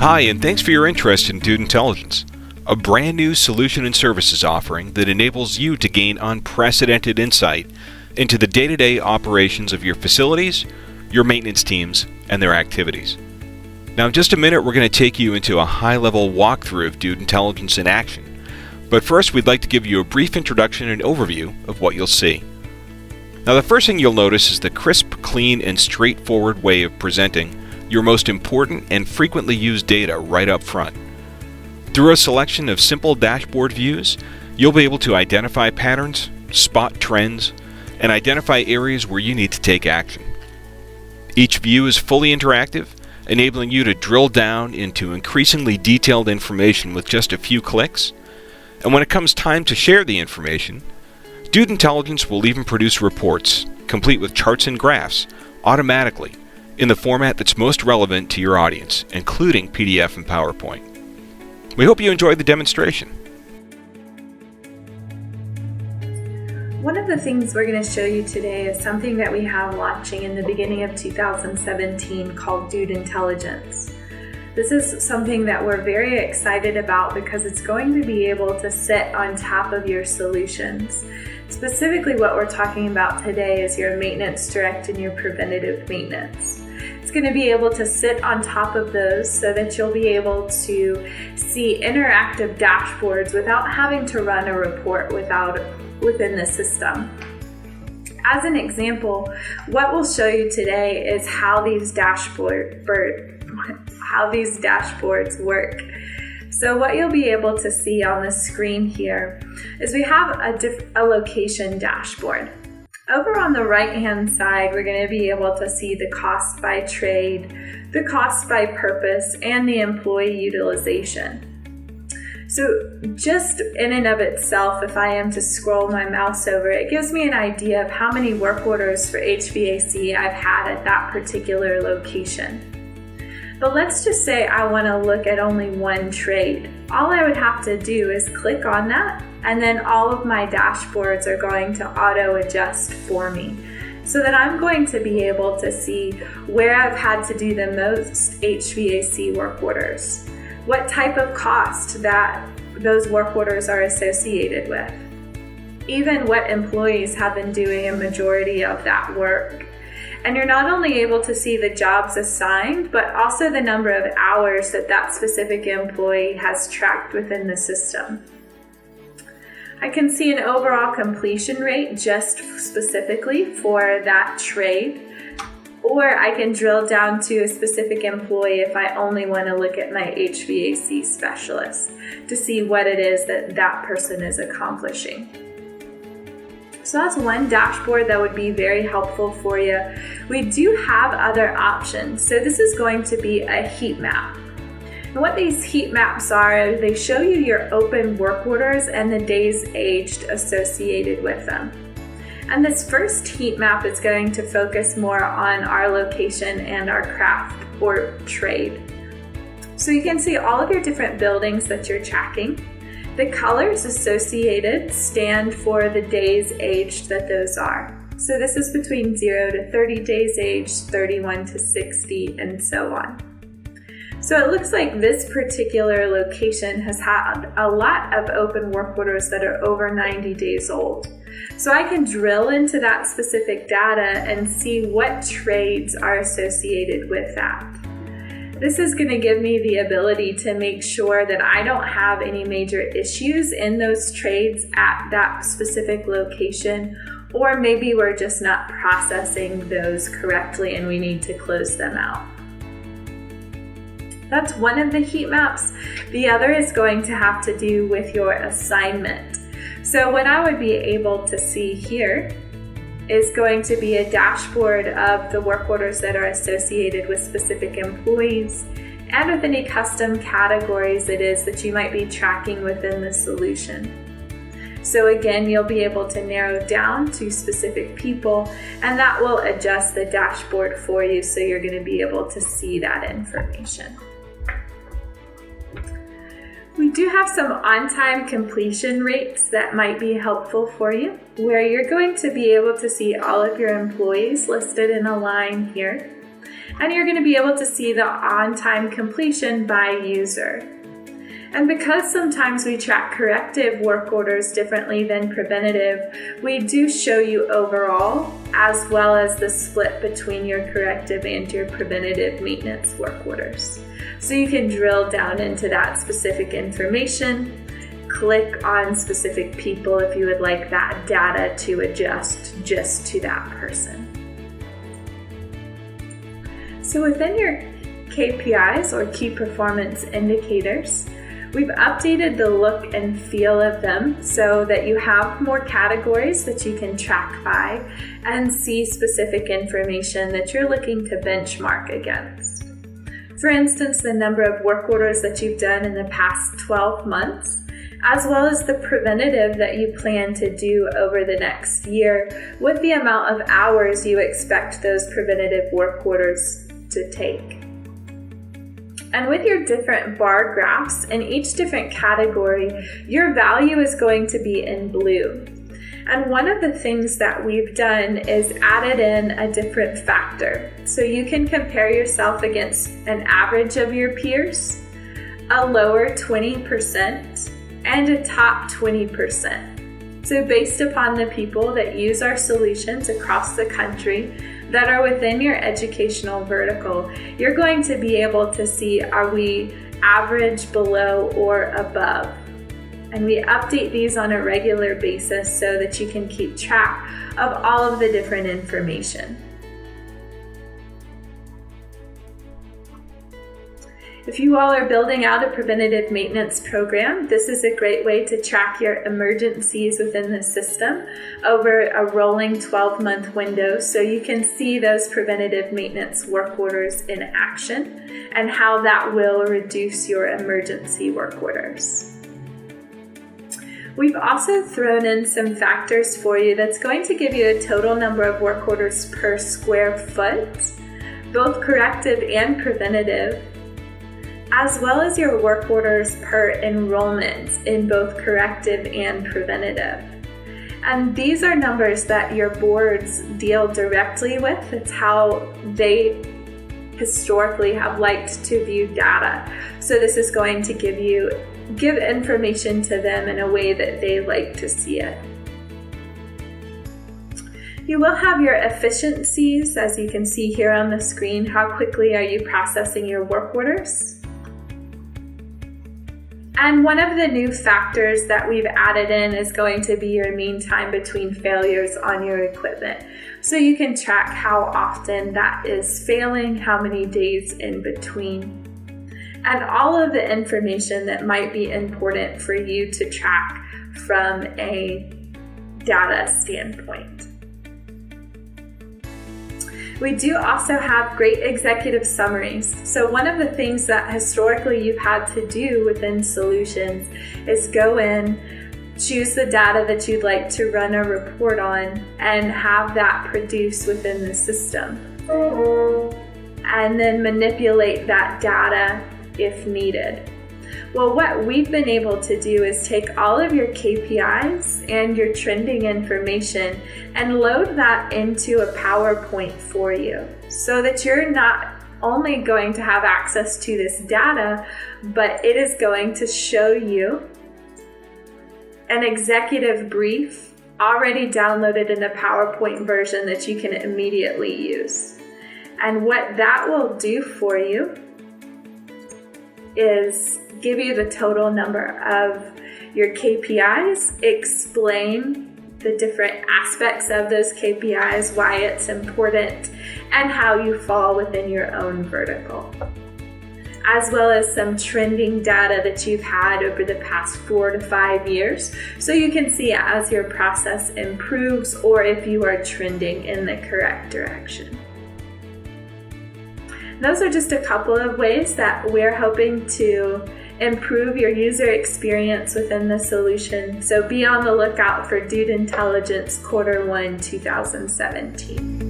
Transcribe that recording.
Hi, and thanks for your interest in Dude Intelligence, a brand new solution and services offering that enables you to gain unprecedented insight into the day-to-day operations of your facilities, your maintenance teams, and their activities. Now, in just a minute, we're going to take you into a high-level walkthrough of Dude Intelligence in action. But first, we'd like to give you a brief introduction and overview of what you'll see. Now, the first thing you'll notice is the crisp, clean, and straightforward way of presenting your most important and frequently used data right up front. Through a selection of simple dashboard views, you'll be able to identify patterns, spot trends, and identify areas where you need to take action. Each view is fully interactive, enabling you to drill down into increasingly detailed information with just a few clicks. And when it comes time to share the information, Dude Intelligence will even produce reports, complete with charts and graphs, automatically, in the format that's most relevant to your audience, including PDF and PowerPoint. We hope you enjoyed the demonstration. One of the things we're going to show you today is something that we have launching in the beginning of 2017 called Dude Intelligence. This is something that we're very excited about because it's going to be able to sit on top of your solutions. Specifically, what we're talking about today is your maintenance direct and your preventative maintenance. It's going to be able to sit on top of those so that you'll be able to see interactive dashboards without having to run a report within the system. As an example, what we'll show you today is how these dashboards work. So what you'll be able to see on the screen here is we have a location dashboard. Over on the right-hand side, we're going to be able to see the cost by trade, the cost by purpose, and the employee utilization. So just in and of itself, if I am to scroll my mouse over, it gives me an idea of how many work orders for HVAC I've had at that particular location. But let's just say I want to look at only one trade. All I would have to do is click on that, and then all of my dashboards are going to auto adjust for me so that I'm going to be able to see where I've had to do the most HVAC work orders, what type of cost that those work orders are associated with, even what employees have been doing a majority of that work. And you're not only able to see the jobs assigned, but also the number of hours that specific employee has tracked within the system. I can see an overall completion rate just specifically for that trade, or I can drill down to a specific employee if I only want to look at my HVAC specialist to see what it is that person is accomplishing. So that's one dashboard that would be very helpful for you. We do have other options. So this is going to be a heat map. And what these heat maps are, they show you your open work orders and the days aged associated with them. And this first heat map is going to focus more on our location and our craft or trade. So you can see all of your different buildings that you're tracking. The colors associated stand for the days aged that those are. So this is between 0 to 30 days aged, 31 to 60, and so on. So it looks like this particular location has had a lot of open work orders that are over 90 days old. So I can drill into that specific data and see what trades are associated with that. This is going to give me the ability to make sure that I don't have any major issues in those trades at that specific location, or maybe we're just not processing those correctly and we need to close them out. That's one of the heat maps. The other is going to have to do with your assignment. So what I would be able to see here is going to be a dashboard of the work orders that are associated with specific employees and with any custom categories it is that you might be tracking within the solution. So again, you'll be able to narrow down to specific people, and that will adjust the dashboard for you so you're going to be able to see that information. We do have some on-time completion rates that might be helpful for you, where you're going to be able to see all of your employees listed in a line here. And you're going to be able to see the on-time completion by user. And because sometimes we track corrective work orders differently than preventative, we do show you overall, as well as the split between your corrective and your preventative maintenance work orders. So you can drill down into that specific information, click on specific people if you would like that data to adjust just to that person. So within your KPIs, or key performance indicators, we've updated the look and feel of them so that you have more categories that you can track by and see specific information that you're looking to benchmark against. For instance, the number of work orders that you've done in the past 12 months, as well as the preventative that you plan to do over the next year, with the amount of hours you expect those preventative work orders to take. And with your different bar graphs in each different category, your value is going to be in blue. And one of the things that we've done is added in a different factor. So you can compare yourself against an average of your peers, a lower 20%, and a top 20%. So based upon the people that use our solutions across the country that are within your educational vertical, you're going to be able to see, are we average, below, or above? And we update these on a regular basis so that you can keep track of all of the different information. If you all are building out a preventative maintenance program, this is a great way to track your emergencies within the system over a rolling 12-month window, so you can see those preventative maintenance work orders in action and how that will reduce your emergency work orders. We've also thrown in some factors for you that's going to give you a total number of work orders per square foot, both corrective and preventative, as well as your work orders per enrollment in both corrective and preventative. And these are numbers that your boards deal directly with. It's how they historically have liked to view data. So this is going to give information to them in a way that they like to see it. You will have your efficiencies, as you can see here on the screen. How quickly are you processing your work orders? And one of the new factors that we've added in is going to be your mean time between failures on your equipment. So you can track how often that is failing, how many days in between, and all of the information that might be important for you to track from a data standpoint. We do also have great executive summaries. So one of the things that historically you've had to do within solutions is go in, choose the data that you'd like to run a report on, and have that produced within the system. And then manipulate that data if needed. Well, what we've been able to do is take all of your KPIs and your trending information and load that into a PowerPoint for you, so that you're not only going to have access to this data, but it is going to show you an executive brief already downloaded in a PowerPoint version that you can immediately use. And what that will do for you is give you the total number of your KPIs, explain the different aspects of those KPIs, why it's important, and how you fall within your own vertical, as well as some trending data that you've had over the past 4 to 5 years, so you can see as your process improves or if you are trending in the correct direction. Those are just a couple of ways that we're hoping to improve your user experience within the solution. So be on the lookout for Dude Intelligence Quarter 1 2017.